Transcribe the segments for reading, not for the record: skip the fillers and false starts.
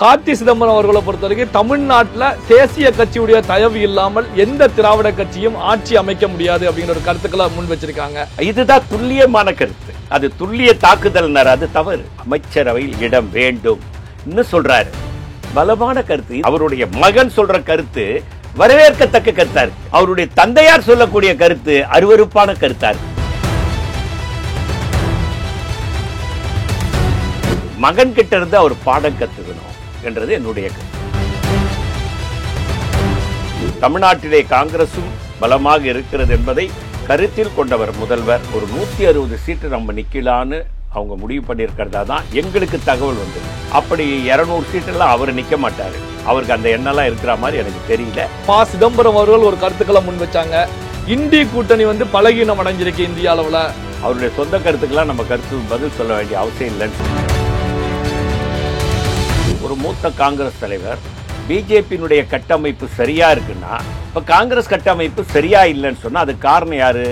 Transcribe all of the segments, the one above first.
கார்த்தி சிதம்பரம் அவர்களை பொறுத்தவரைக்கும் தமிழ்நாட்டில் தேசிய கட்சியுடைய தயவு இல்லாமல் எந்த திராவிட கட்சியும் ஆட்சி அமைக்க முடியாது அப்படிங்கிற ஒரு கருத்துக்களை முன் வச்சிருக்காங்க. இதுதான் துல்லியமான கருத்து. அது துல்லிய தாக்குதல், அது தவறு. அமைச்சரவையில் இடம் வேண்டும் சொல்றாரு. பலமான கருத்து. அவருடைய மகன் சொல்ற கருத்து வரவேற்கத்தக்க கருத்தா இருக்கு. அவருடைய தந்தையார் சொல்லக்கூடிய கருத்து அருவருப்பான கருத்தா இருக்கு. மகன் கிட்ட இருந்து அவர் பாடம் கத்துக்கணும் என்றது என்னுடைய கருத்து. தமிழ்நாட்டிலே காங்கிரசும் பலமாக இருக்கிறது என்பதை கருத்தில் கொண்டவர் முதல்வர். ஒரு 160 சீட்டு நம்ம நிக்கலான்னு அவங்க முடிவு பண்ணியிருக்கிறதா தான் எங்களுக்கு தகவல் வந்து. அப்படி 200 சீட்டெல்லாம் அவர் நிக்க மாட்டாரு. அவருக்கு அந்த எண்ணெல்லாம் இருக்கிற மாதிரி எனக்கு தெரியல. சிதம்பரம் அவர்கள் ஒரு கருத்துக்களை முன் வச்சாங்க. இந்தி கூட்டணி பலகீனம் அடைஞ்சிருக்கு இந்திய அளவுல. அவருடைய சொந்த கருத்துக்கெல்லாம் நம்ம கருத்து பதில் சொல்ல வேண்டிய அவசியம் இல்லைன்னு. ஒரு மூத்த காங்கிரஸ் தலைவர் பிஜேபியினுடைய கட்டமைப்பு சரியா இருக்குன்னா, இப்ப காங்கிரஸ் கட்டமைப்பு சரியா இல்லைன்னு சொன்னா அது காரணம் யாரு?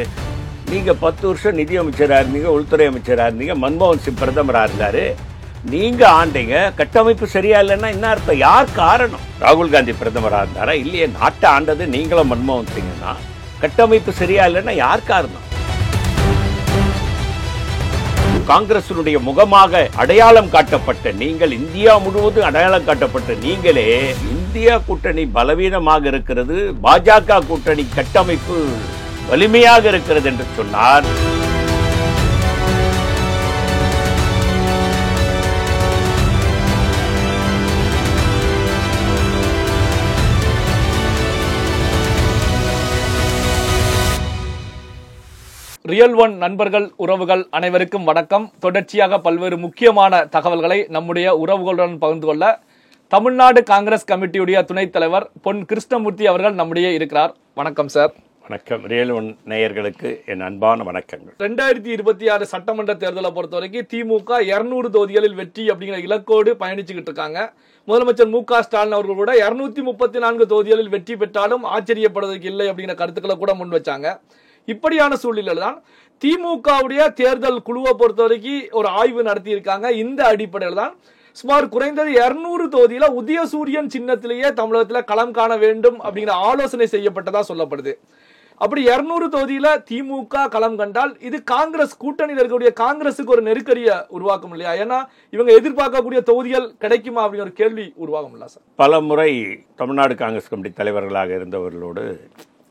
நீங்க 10 வருஷம் நிதி அமைச்சரா இருந்தீங்க, உள்துறை அமைச்சரா இருந்தீங்க, மன்மோகன் சிங் பிரதமரா இருந்தாரு, நீங்க ஆண்டீங்க. கட்டமைப்பு சரியா இல்லைன்னா என்ன அர்த்தம்? யார் காரணம்? ராகுல் காந்தி பிரதமரா இருந்தாரா? இல்லையே. நாட்டை ஆண்டது நீங்களும் மன்மோகன் சிங் தான். கட்டமைப்பு சரியா இல்லைன்னா யார் காரணம்? காங்கிரசினுடைய முகமாக அடையாளம் காட்டப்பட்ட நீங்கள், இந்தியா முழுவதும் அடையாளம் காட்டப்பட்ட நீங்களே இந்தியா கூட்டணி பலவீனமாக இருக்கிறது, பாஜக கூட்டணி கட்டமைப்பு வலிமையாக இருக்கிறது என்று சொன்னார். ரியல் ஒன் நண்பர்கள், உறவுகள் அனைவருக்கும் வணக்கம். தொடர்ச்சியாக பல்வேறு முக்கியமான தகவல்களை நம்முடைய உறவுகளுடன் பகிர்ந்து கொள்ள தமிழ்நாடு காங்கிரஸ் கமிட்டியுடைய துணைத் தலைவர் பொன் கிருஷ்ணமூர்த்தி அவர்கள் நம்முடைய இருக்கிறார். வணக்கம் சார். வணக்கம். ரியல் ஒன் நேயர்களுக்கு என் அன்பான வணக்கங்கள். 2026 சட்டமன்ற தேர்தலை பொறுத்த வரைக்கும் திமுக 200 தொகுதிகளில் வெற்றி அப்படிங்கிற இலக்கோடு பயணிச்சுக்கிட்டு இருக்காங்க. முதலமைச்சர் மு.க. ஸ்டாலின் அவர்கள் கூட 234 தொகுதிகளில் வெற்றி பெற்றாலும் ஆச்சரியப்படுவதற்கு இல்லை அப்படிங்கிற கருத்துக்களை கூட முன் வச்சாங்க. இப்படியான சூழ்நிலையில் தான் திமுகவுடைய தேர்தல் குழுவை பொறுத்த வரைக்கும் ஒரு ஆய்வு நடத்தி இருக்காங்க. இந்த அடிப்படையில் தான் சுமார் குறைந்தது 200 தொகுதியில உதயசூரியன் சின்னத்திலேயே தமிழகத்தில் களம் காண வேண்டும் அப்படிங்கிற ஆலோசனை செய்யப்பட்டதா சொல்லப்படுது. அப்படி 200 தொகுதியில திமுக களம் கண்டால் இது காங்கிரஸ் கூட்டணியில் இருக்கக்கூடிய காங்கிரசுக்கு ஒரு நெருக்கடியை உருவாக்கும் இல்லையா? ஏன்னா இவங்க எதிர்பார்க்கக்கூடிய தொகுதிகள் கிடைக்குமா அப்படிங்கிற ஒரு கேள்வி உருவாகும் இல்ல சார்? பல முறை தமிழ்நாடு காங்கிரஸ் கமிட்டி தலைவர்களாக இருந்தவர்களோடு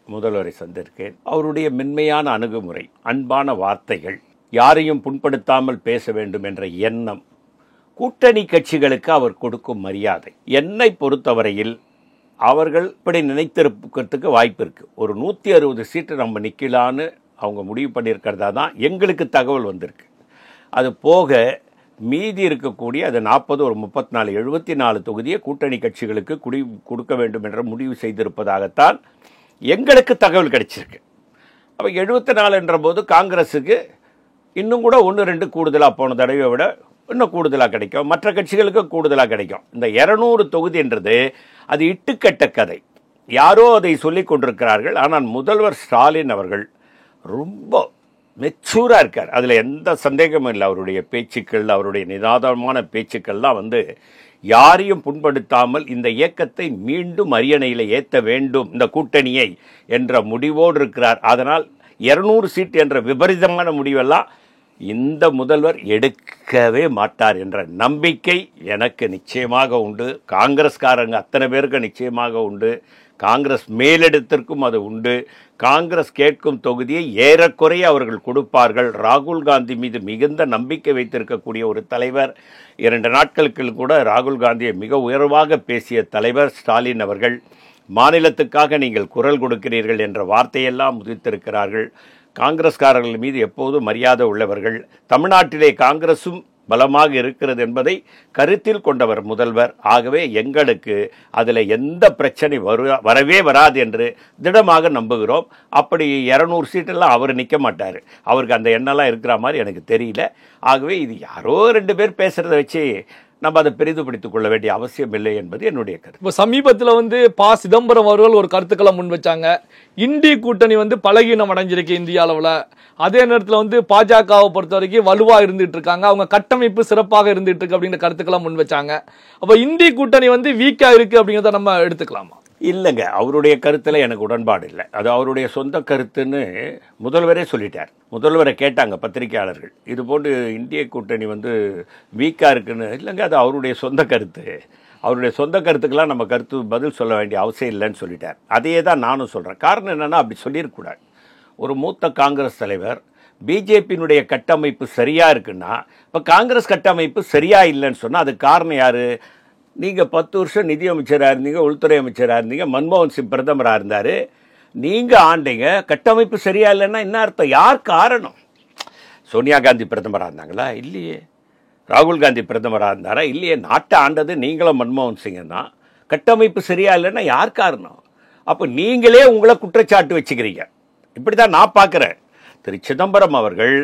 முதல்வரை சந்திருக்கேன். அவருடைய மென்மையான அணுகுமுறை, அன்பான வார்த்தைகள், யாரையும் புண்படுத்தாமல் பேச வேண்டும் என்ற எண்ணம், கூட்டணி கட்சிகளுக்கு அவர் கொடுக்கும் மரியாதை, என்னை பொறுத்தவரையில் அவர்கள் இப்படி நினைத்திருக்கிறதுக்கு வாய்ப்பு இருக்கு. ஒரு 160 சீட்டு நம்ம நிக்கலான்னு அவங்க முடிவு பண்ணியிருக்கிறதா தான் எங்களுக்கு தகவல் வந்திருக்கு. அது போக மீதி இருக்கக்கூடிய அது 40, ஒரு 34, 74 தொகுதியை கூட்டணி கட்சிகளுக்கு கொடுக்க வேண்டும் என்ற முடிவு செய்திருப்பதாகத்தான் எங்களுக்கு தகவல் கிடைச்சிருக்கு. அப்போ 74 என்ற போது காங்கிரஸுக்கு இன்னும் கூட 1-2 கூடுதலாக, போன தடவை விட இன்னும் கூடுதலாக கிடைக்கும், மற்ற கட்சிகளுக்கு கூடுதலாக கிடைக்கும். இந்த 200 தொகுதி என்றது அது இட்டுக்கட்ட கதை. யாரோ அதை சொல்லிக் கொண்டிருக்கிறார்கள். ஆனால் முதல்வர் ஸ்டாலின் அவர்கள் ரொம்ப மெச்சூராக இருக்கார். அதில் எந்த சந்தேகமும் இல்லை. அவருடைய பேச்சுக்கள், அவருடைய நிதானமான பேச்சுக்கள்லாம் யாரையும் புண்படுத்தாமல் இந்த இயக்கத்தை மீண்டும் அரியணையில் ஏற்ற வேண்டும், இந்த கூட்டணியை என்ற முடிவோடு இருக்கிறார். அதனால் 200 சீட் என்ற விபரீதமான முடிவெல்லாம் இந்த முதல்வர் எடுக்கவே மாட்டார் என்ற நம்பிக்கை எனக்கு நிச்சயமாக உண்டு. காங்கிரஸ்காரங்க அத்தனை பேருக்கு நிச்சயமாக உண்டு. காங்கிரஸ் மேலிடத்திற்கும் அது உண்டு. காங்கிரஸ் கேட்கும் தொகுதியை ஏறக்குறைய அவர்கள் கொடுப்பார்கள். ராகுல் காந்தி மீது மிகுந்த நம்பிக்கை வைத்திருக்கக்கூடிய ஒரு தலைவர், 2 நாட்களுக்கு கூட ராகுல் காந்தியை மிக உயர்வாக பேசிய தலைவர் ஸ்டாலின் அவர்கள், மாநிலத்துக்காக நீங்கள் குரல் கொடுக்கிறீர்கள் என்ற வார்த்தையெல்லாம் முதிர்த்திருக்கிறார்கள். காங்கிரஸ்காரர்கள் மீது எப்போதும் மரியாதை உள்ளவர்கள். தமிழ்நாட்டிலே காங்கிரசும் பலமாக இருக்கிறது என்பதை கருத்தில் கொண்டவர் முதல்வர். ஆகவே எங்களுக்கு அதில் எந்த பிரச்சனை வரவே வராது என்று திடமாக நம்புகிறோம். அப்படி 200 சீட்டெல்லாம் அவர் நிற்க மாட்டார். அவருக்கு அந்த எண்ணெல்லாம் இருக்கிற மாதிரி எனக்கு தெரியல. ஆகவே இது யாரோ 2 பேர் பேசுகிறத வச்சு நம்ம அதை பெரிதுபடுத்திக் கொள்ள வேண்டிய அவசியம் இல்லை என்பது என்னுடைய கருத்து. இப்போ சமீபத்தில் ப. சிதம்பரம் அவர்கள் ஒரு கருத்துக்களை முன் வச்சாங்க. இந்தி கூட்டணி பலகீனம் அடைஞ்சிருக்கு இந்திய அளவில். அதே நேரத்தில் பாஜகவை பொறுத்த வரைக்கும் வலுவா இருந்துட்டு இருக்காங்க, அவங்க கட்டமைப்பு சிறப்பாக இருந்துட்டு இருக்கு அப்படிங்கிற கருத்துக்களை முன் வச்சாங்க. அப்போ இந்தி கூட்டணி வீக்கா இருக்கு அப்படிங்கிறத நம்ம எடுத்துக்கலாமா? இல்லைங்க, அவருடைய கருத்தில் எனக்கு உடன்பாடு இல்லை. அது அவருடைய சொந்த கருத்துன்னு முதல்வரே சொல்லிட்டார். முதல்வரை கேட்டாங்க பத்திரிகையாளர்கள், இது போன்று இந்திய கூட்டணி வீக்காக இருக்குன்னு. இல்லைங்க, அது அவருடைய சொந்த கருத்து. அவருடைய சொந்த கருத்துக்கெல்லாம் நம்ம பதில் சொல்ல வேண்டிய அவசியம் இல்லைன்னு சொல்லிட்டார். அதையே தான் நானும் சொல்கிறேன். காரணம் என்னென்னா, அப்படி சொல்லியிருக்கூடாது. ஒரு மூத்த காங்கிரஸ் தலைவர் பிஜேபியினுடைய கட்டமைப்பு சரியாக இருக்குன்னா, இப்போ காங்கிரஸ் கட்டமைப்பு சரியாக இல்லைன்னு சொன்னால் அதுக்கு காரணம் யார்? நீங்கள் 10 வருஷம் நிதியமைச்சராக இருந்தீங்க, உள்துறை அமைச்சராக இருந்தீங்க, மன்மோகன் சிங் பிரதமராக இருந்தார், நீங்கள் ஆண்டீங்க. கட்டமைப்பு சரியா இல்லைன்னா என்ன அர்த்தம்? யார் காரணம்? சோனியா காந்தி பிரதமராக இருந்தாங்களா? இல்லையே. ராகுல் காந்தி பிரதமராக இருந்தாரா? இல்லையே. நாட்டை ஆண்டது நீங்களும் மன்மோகன் சிங் தான். கட்டமைப்பு சரியா இல்லைன்னா யார் காரணம்? அப்போ நீங்களே உங்களை குற்றச்சாட்டு வச்சுக்கிறீங்க. இப்படி தான் நான் பார்க்குறேன். திரு சிதம்பரம் அவர்கள்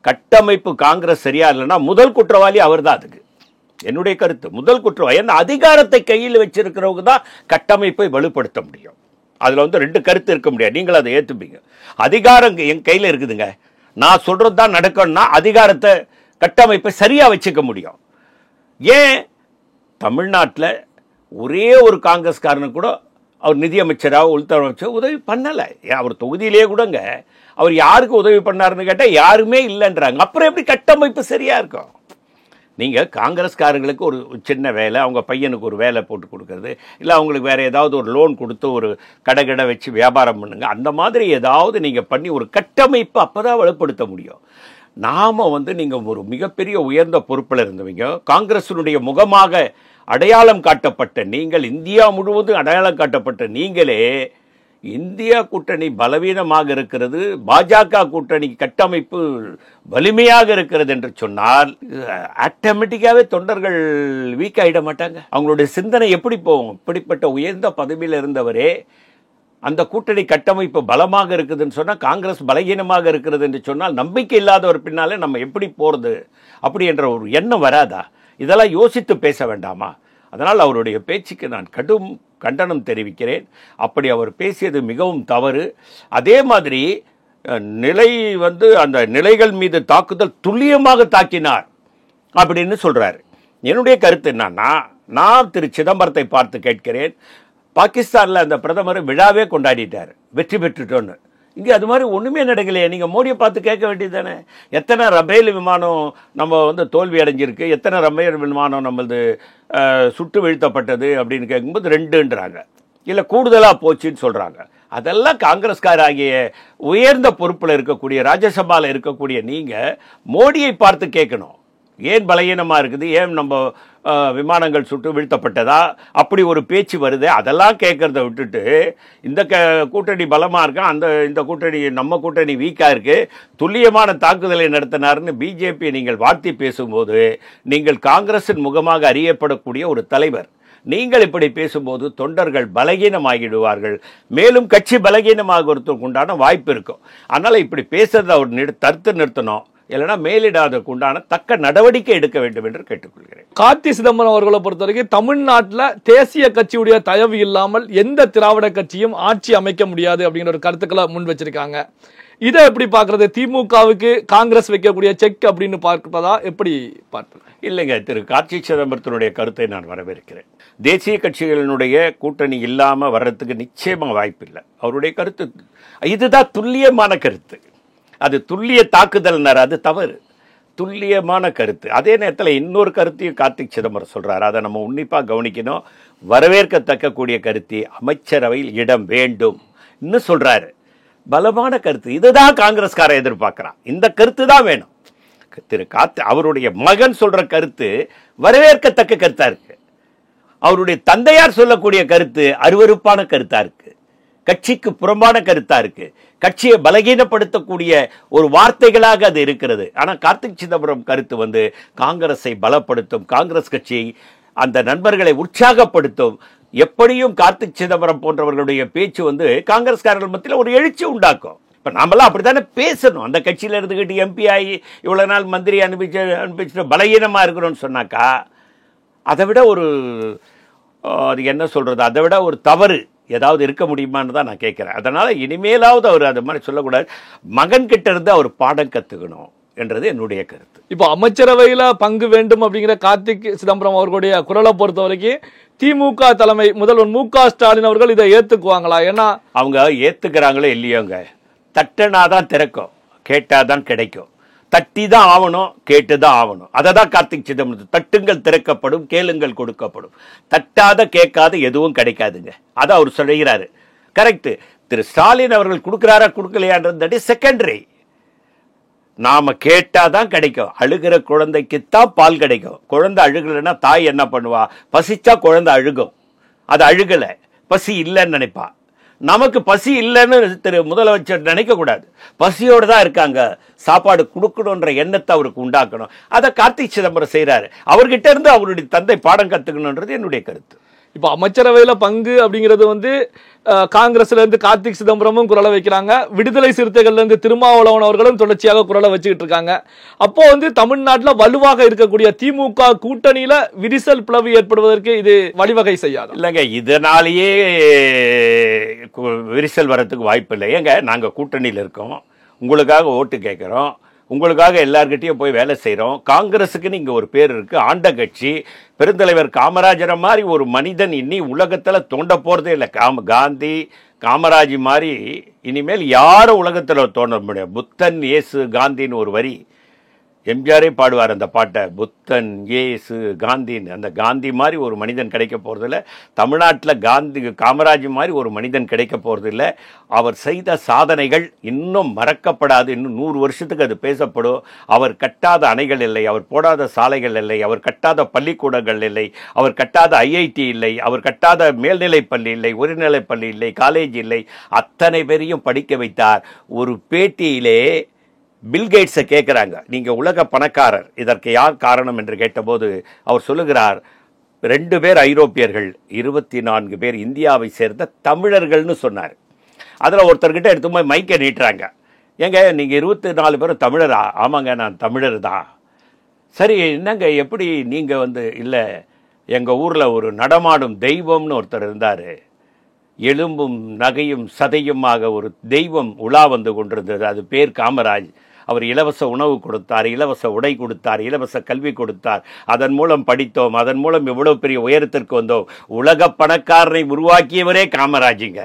கட்டமைப்பு காங்கிரஸ் சரியா இல்லைன்னா முதல் குற்றவாளி அவர் தான். அதுக்கு என்னுடைய கருத்து, முதல் குற்றவாளி. ஏன்னா அதிகாரத்தை கையில் வச்சிருக்கிறவங்க தான் கட்டமைப்பை வலுப்படுத்த முடியும். அதில் 2 கருத்து இருக்க முடியாது. நீங்கள் அதை ஏற்றுப்பீங்க. அதிகாரம் என் கையில் இருக்குதுங்க, நான் சொல்கிறது தான் நடக்கணும்னா அதிகாரத்தை கட்டமைப்பை சரியாக வச்சுக்க முடியும். ஏன் தமிழ்நாட்டில் ஒரே ஒரு காங்கிரஸ்காரனுக்கு கூட அவர் நிதியமைச்சராக உள்துறை அமைச்சர் உதவி பண்ணலை. அவர் தொகுதியிலே கூடங்க அவர் யாருக்கு உதவி பண்ணாருன்னு கேட்டால் யாருமே இல்லைன்றாங்க. அப்புறம் எப்படி கட்டமைப்பு சரியாக இருக்கும்? நீங்கள் காங்கிரஸ்காரங்களுக்கு ஒரு சின்ன வேலை, அவங்க பையனுக்கு ஒரு வேலை போட்டு கொடுக்கறது, இல்லை அவங்களுக்கு வேறு ஏதாவது ஒரு லோன் கொடுத்து ஒரு கடை வச்சு வியாபாரம் பண்ணுங்க, அந்த மாதிரி ஏதாவது நீங்கள் பண்ணி ஒரு கட்டமைப்பு அப்போ தான் வலுப்படுத்த முடியும். நாம் நீங்கள் ஒரு மிகப்பெரிய உயர்ந்த பொறுப்பில் இருந்தவங்க, காங்கிரஸினுடைய முகமாக அடையாளம் காட்டப்பட்ட நீங்கள், இந்தியா முழுவதும் அடையாளம் காட்டப்பட்ட நீங்களே இந்தியா கூட்டணி பலவீனமாக இருக்கிறது, பாஜக கூட்டணி கட்டமைப்பு வலிமையாக இருக்கிறது என்று சொன்னால் ஆட்டோமேட்டிக்காவே தொண்டர்கள் வீக் ஆகிட மாட்டாங்க. அவங்களுடைய சிந்தனை எப்படி போகும்? இப்படிப்பட்ட உயர்ந்த பதவியில் இருந்தவரே அந்த கூட்டணி கட்டமைப்பு பலமாக இருக்குதுன்னு சொன்னால், காங்கிரஸ் பலகீனமாக இருக்கிறது என்று சொன்னால், நம்பிக்கை இல்லாதவர் பின்னாலே நம்ம எப்படி போகிறது அப்படி என்ற ஒரு எண்ணம் வராதா? இதெல்லாம் யோசித்து பேச வேண்டாமா? அதனால் அவருடைய பேச்சுக்கு நான் கடும் கண்டனம் தெரிவிக்கிறேன். அப்படி அவர் பேசியது மிகவும் தவறு. அதே மாதிரி நிலை அந்த நிலைகள் மீது தாக்குதல் துல்லியமாக தாக்கினார் அப்படின்னு சொல்றாரு. என்னுடைய கருத்து என்னன்னா, நான் திரு சிதம்பரத்தை பார்த்து கேட்கிறேன், பாகிஸ்தானில் அந்த பிரதமர் விழாவே கொண்டாடிட்டார், வெற்றி பெற்றுட்டோன்னு. இங்கே அது மாதிரி ஒன்றுமே நடக்கலையே. நீங்கள் மோடியை பார்த்து கேட்க வேண்டியது தானே, எத்தனை ரபேல் விமானம் நம்ம தோல்வி அடைஞ்சிருக்கு, எத்தனை ரபேல் விமானம் நம்மளது சுட்டு வீழ்த்தப்பட்டது அப்படின்னு கேட்கும்போது 2ன்றாங்க, இல்லை கூடுதலாக போச்சுன்னு சொல்கிறாங்க. அதெல்லாம் காங்கிரஸ்கார ஆகிய உயர்ந்த பொறுப்பில் இருக்கக்கூடிய, ராஜ்யசபாவில் இருக்கக்கூடிய நீங்கள் மோடியை பார்த்து கேட்கணும், ஏன் பலகீனமாக இருக்குது, ஏன் நம்ம விமானங்கள் சுட்டு வீழ்த்தப்பட்டதா, அப்படி ஒரு பேச்சு வருது. அதெல்லாம் கேட்கறத விட்டுட்டு இந்த கூட்டணி பலமாக இருக்கா, இந்த கூட்டணி நம்ம கூட்டணி வீக்காக இருக்கு, துல்லியமான தாக்குதலை நடத்தினார்னு பிஜேபியை நீங்கள் வாழ்த்தி பேசும்போது, நீங்கள் காங்கிரஸின் முகமாக அறியப்படக்கூடிய ஒரு தலைவர், நீங்கள் இப்படி பேசும்போது தொண்டர்கள் பலகீனமாகிடுவார்கள், மேலும் கட்சி பலகீனமாகிறதுக்கு உண்டான வாய்ப்பு இருக்கும். அதனால் இப்படி பேசுறதை அவர் தடுத்து நிறுத்தணும், இல்லைனா மேலிடாதற்கு உண்டான தக்க நடவடிக்கை எடுக்க வேண்டும் என்று கேட்டுக்கொள்கிறேன். கார்த்தி சிதம்பரம் அவர்களை பொறுத்த வரைக்கும் தமிழ்நாட்டில் தேசிய கட்சியுடைய தயவு இல்லாமல் எந்த திராவிட கட்சியும் ஆட்சி அமைக்க முடியாது அப்படிங்கிற ஒரு கருத்துக்களை முன் வச்சிருக்காங்க. இதை எப்படி பார்க்கறது? திமுகவுக்கு காங்கிரஸ் வைக்கக்கூடிய செக் அப்படின்னு பார்ப்பதா எப்படி பார்ப்பது? இல்லைங்க, திரு கார்த்தி சிதம்பரத்தினுடைய கருத்தை நான் வரவேற்கிறேன். தேசிய கட்சிகளினுடைய கூட்டணி இல்லாமல் வர்றதுக்கு நிச்சயமாக வாய்ப்பு இல்லை. அவருடைய கருத்து இதுதான் துல்லியமான கருத்து. அது துல்லிய தாக்குதல்னார், அது தவறு. துல்லியமான கருத்து. அதே நேரத்தில் இன்னொரு கருத்தையும் கார்த்திக் சிதம்பரம் சொல்றாரு, அதை நம்ம உன்னிப்பாக கவனிக்கணும். வரவேற்கத்தக்க கூடிய கருத்து, அமைச்சரவையில் இடம் வேண்டும் இன்னும் சொல்றாரு. பலமான கருத்து. இதுதான் காங்கிரஸ்கார எதிர்பார்க்கிறான். இந்த கருத்து தான் வேணும். திரு அவருடைய மகன் சொல்ற கருத்து வரவேற்கத்தக்க கருத்தா இருக்கு. அவருடைய தந்தையார் சொல்லக்கூடிய கருத்து அருவருப்பான கருத்தா இருக்கு, கட்சிக்கு புறம்பான கருத்தா இருக்கு, கட்சியை பலகீனப்படுத்தக்கூடிய ஒரு வார்த்தைகளாக அது இருக்கிறது. ஆனால் கார்த்திக் சிதம்பரம் கருத்து காங்கிரஸை பலப்படுத்தும், காங்கிரஸ் கட்சியை அந்த நண்பர்களை உற்சாகப்படுத்தும். எப்படியும் கார்த்திக் சிதம்பரம் போன்றவர்களுடைய பேச்சு காங்கிரஸ்காரர்கள் மத்தியில் ஒரு எழுச்சி உண்டாக்கும். இப்போ நாமெல்லாம் அப்படித்தானே பேசணும். அந்த கட்சியில் இருந்துக்கிட்டு எம்பி ஆகி இவ்வளோ நாள் மந்திரி அனுப்பிச்சுட்டு பலகீனமாக இருக்கிறோன்னு சொன்னாக்கா அதை விட ஒரு அது என்ன சொல்கிறது, அதை விட ஒரு தவறு ஏதாவது இருக்க முடியுமான்னு தான் நான் கேட்குறேன். அதனால் இனிமேலாவது அவர் அது மாதிரி சொல்லக்கூடாது. மகன்கிட்ட இருந்து அவர் பாடம் கற்றுக்கணும் என்றது என்னுடைய கருத்து. இப்போ அமைச்சரவையில் பங்கு வேண்டும் அப்படிங்கிற கார்த்திக் சிதம்பரம் அவர்களுடைய குரலை பொறுத்த வரைக்கும் திமுக தலைமை முதல்வர் மு.க. ஸ்டாலின் அவர்கள் இதை ஏற்றுக்குவாங்களா? ஏன்னா அவங்க ஏற்றுக்கிறாங்களோ இல்லையோங்க, தட்டினாதான் திறக்கும், கேட்டாதான் கிடைக்கும். தட்டி தான் ஆகணும், கேட்டு தான் ஆகணும். அதை தான் கார்த்திக் சிதம்பரம், தட்டுங்கள் திறக்கப்படும், கேளுங்கள் கொடுக்கப்படும். தட்டாத கேட்காத எதுவும் கிடைக்காதுங்க. அதை அவர் சொல்கிறாரு. கரெக்ட். திரு ஸ்டாலின் அவர்கள் கொடுக்கிறாரா கொடுக்கலையான்றது செகண்டரி. நாம கேட்டாதான் கிடைக்கும். அழுகிற குழந்தைக்குத்தான் பால் கிடைக்கும். குழந்தை அழுகலைன்னா தாய் என்ன பண்ணுவா? பசிச்சா குழந்தை அழுகும். அது அழுகல, பசி இல்லைன்னு நினைப்பா. நமக்கு பசி இல்லைன்னு திரு முதலமைச்சர் நினைக்க கூடாது. பசியோடு தான் இருக்காங்க, சாப்பாடு கொடுக்கணுன்ற எண்ணத்தை அவருக்கு உண்டாக்கணும். அதை கார்த்திக் சிதம்பரம் செய்யறாரு. அவர்கிட்ட இருந்து அவருடைய தந்தை பாடம் கத்துக்கணும்ன்றது என்னுடைய கருத்து. இப்போ அமைச்சரவையில் பங்கு அப்படிங்கிறது வந்து காங்கிரஸ்ல இருந்து கார்த்திக் சிதம்பரமும் குரலை வைக்கிறாங்க, விடுதலை சிறுத்தைகள்ல இருந்து திருமாவளவன் அவர்களும் தொடர்ச்சியாக குரலை வச்சுக்கிட்டு இருக்காங்க. அப்போ வந்து தமிழ்நாட்டில் வலுவாக இருக்கக்கூடிய திமுக கூட்டணியில விரிசல் பிளவு ஏற்படுவதற்கு இது வழிவகை செய்யாது இல்லைங்க. இதனாலேயே விரிசல் வரத்துக்கு வாய்ப்பு இல்லை. ஏங்க, நாங்கள் கூட்டணியில் இருக்கோம், உங்களுக்காக ஓட்டு கேட்குறோம், உங்களுக்காக எல்லார்கிட்டையும் போய் வேலை செய்கிறோம். காங்கிரஸுக்குன்னு இங்கே ஒரு பேர் இருக்குது, ஆண்ட கட்சி. பெருந்தலைவர் காமராஜரை மாதிரி ஒரு மனிதன் இனி உலகத்தில் தோண்ட போகிறதே இல்லை. காந்தி காமராஜ் மாதிரி இனிமேல் யாரும் உலகத்தில் தோண்ட முடியும். புத்தன் இயேசு காந்தின்னு ஒரு வரி எம்ஜிஆரே பாடுவார் அந்த பாட்டை, புத்தன் இயேசு காந்தின்னு. அந்த காந்தி மாதிரி ஒரு மனிதன் கிடைக்க போகிறதில்ல. தமிழ்நாட்டில் காமராஜ் மாதிரி ஒரு மனிதன் கிடைக்க போகிறதில்ல. அவர் செய்த சாதனைகள் இன்னும் மறக்கப்படாது. இன்னும் 100 வருஷத்துக்கு அது பேசப்படும். அவர் கட்டாத அணைகள் இல்லை, அவர் போடாத சாலைகள் இல்லை, அவர் கட்டாத பள்ளிக்கூடங்கள் இல்லை, அவர் கட்டாத ஐஐடி இல்லை, அவர் கட்டாத மேல்நிலைப் பள்ளி இல்லை, உயர்நிலைப் பள்ளி இல்லை, காலேஜ் இல்லை. அத்தனை பேரையும் படிக்க வைத்தார். ஒரு பேட்டியிலே பில்கேட்ஸை கேட்குறாங்க, நீங்கள் உலக பணக்காரர், இதற்கு யார் காரணம் என்று கேட்டபோது அவர் சொல்லுகிறார், 2 பேர் ஐரோப்பியர்கள், 24 பேர் இந்தியாவை சேர்ந்த தமிழர்கள்னு சொன்னார். அதில் ஒருத்தர்கிட்ட எடுத்து போய் மைக்கை நீட்டுறாங்க. ஏங்க, நீங்கள் 24 பேரும் தமிழரா? ஆமாங்க, நான் தமிழர் தான். சரி, என்னங்க எப்படி நீங்கள் இல்லை, எங்கள் ஊரில் ஒரு நடமாடும் தெய்வம்னு ஒருத்தர் இருந்தார், எலும்பும் நகையும் சதையுமாக ஒரு தெய்வம் உலா வந்து கொண்டிருந்தது, அது பேர் காமராஜ். அவர் இலவச உணவு கொடுத்தார், இலவச உடை கொடுத்தார், இலவச கல்வி கொடுத்தார். அதன் மூலம் படித்தோம், அதன் மூலம் இவ்வளவு பெரிய உயரத்திற்கு வந்தோம். உலக பணக்காரரை உருவாக்கியவரே காமராஜுங்க.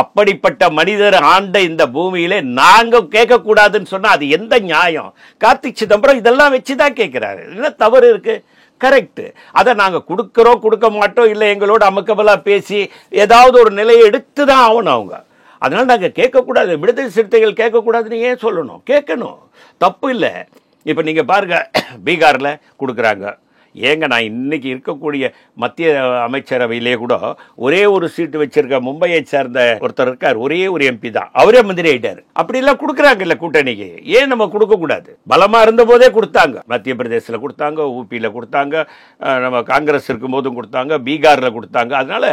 அப்படிப்பட்ட மனிதர் ஆண்ட இந்த பூமியிலே நாங்கள் கேட்கக்கூடாதுன்னு சொன்னால் அது எந்த நியாயம்? கார்த்திக் சிதம்பரம் இதெல்லாம் வச்சுதான் கேட்கிறாரு. என்ன தவறு இருக்கு? கரெக்ட். அதை நாங்கள் கொடுக்குறோம், கொடுக்க மாட்டோம், இல்லை எங்களோட அமக்கபலாக பேசி ஏதாவது ஒரு நிலையை எடுத்து தான் ஆகணும் அவங்க. அதனால் நாங்கள் கேட்கக்கூடாது, விடுதலை சிறுத்தைகள் கேட்கக்கூடாதுன்னு ஏன் சொல்லணும்? கேட்கணும், தப்பு இல்லை. இப்போ நீங்கள் பாருங்கள், பீகாரில் கொடுக்குறாங்க. ஏங்க, நான் இன்னைக்கு இருக்கக்கூடிய மத்திய அமைச்சரவையிலே கூட ஒரே ஒரு சீட்டு வச்சிருக்க மும்பையை சேர்ந்த ஒருத்தர் இருக்கார், ஒரே ஒரு எம்பி தான், அவரே மந்திரி ஆயிட்டாரு. அப்படி எல்லாம் கொடுக்குறாங்கல்ல கூட்டணிக்கு, ஏன் நம்ம கொடுக்க கூடாது? பலமா இருந்த போதே கொடுத்தாங்க, மத்திய பிரதேசத்தில் கொடுத்தாங்க, ஊபியில் கொடுத்தாங்க, நம்ம காங்கிரஸ் இருக்கும் போதும் கொடுத்தாங்க, பீகார்ல கொடுத்தாங்க. அதனால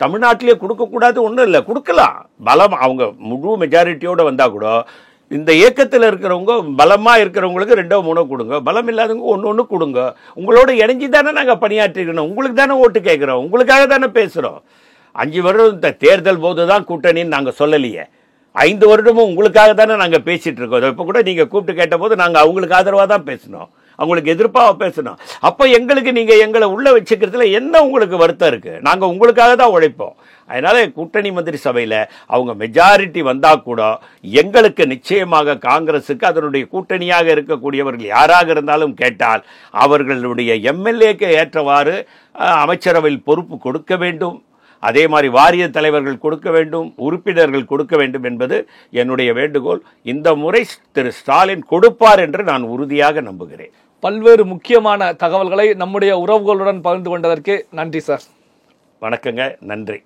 தமிழ்நாட்டிலே கொடுக்க கூடாது ஒன்றும் இல்லை, கொடுக்கலாம். பலம் அவங்க முழு மெஜாரிட்டியோட வந்தா கூட இந்த இயக்கத்தில் இருக்கிறவங்க, பலமா இருக்கிறவங்களுக்கு 2 3 கொடுங்க, பலம் இல்லாதவங்க 1 1 கொடுங்க. உங்களோட இணைஞ்சி தானே நாங்கள் பணியாற்றிக்கணும், உங்களுக்கு தானே ஓட்டு கேட்குறோம், உங்களுக்காக தானே பேசுகிறோம். 5 வருடம் இந்த தேர்தல் போது தான் கூட்டணின்னு நாங்கள் சொல்லலையே, 5 வருடமும் உங்களுக்காக தானே நாங்கள் பேசிட்டு இருக்கோம். இப்போ கூட நீங்கள் கூப்பிட்டு கேட்ட போது நாங்கள் அவங்களுக்கு ஆதரவாக தான் பேசணும், அவங்களுக்கு எதிர்ப்பாக பேசணும். அப்போ எங்களுக்கு நீங்கள் எங்களை உள்ள வச்சுக்கிறதுல என்ன உங்களுக்கு வருத்தம் இருக்கு? நாங்கள் உங்களுக்காக தான் உழைப்போம். அதனால கூட்டணி மந்திரி சபையில் அவங்க மெஜாரிட்டி வந்தால் கூட எங்களுக்கு நிச்சயமாக காங்கிரஸுக்கு அதனுடைய கூட்டணியாக இருக்கக்கூடியவர்கள் யாராக இருந்தாலும் கேட்டால் அவர்களுடைய எம்எல்ஏக்கு ஏற்றவாறு அமைச்சரவையில் பொறுப்பு கொடுக்க வேண்டும். அதே மாதிரி வாரிய தலைவர்கள் கொடுக்க வேண்டும், உறுப்பினர்கள் கொடுக்க வேண்டும் என்பது என்னுடைய வேண்டுகோள். இந்த முறை திரு ஸ்டாலின் கொடுப்பார் என்று நான் உறுதியாக நம்புகிறேன். பல்வேறு முக்கியமான தகவல்களை நம்முடைய உறவுகளுடன் பகிர்ந்து கொண்டதற்கு நன்றி சார். வணக்கங்க, நன்றி.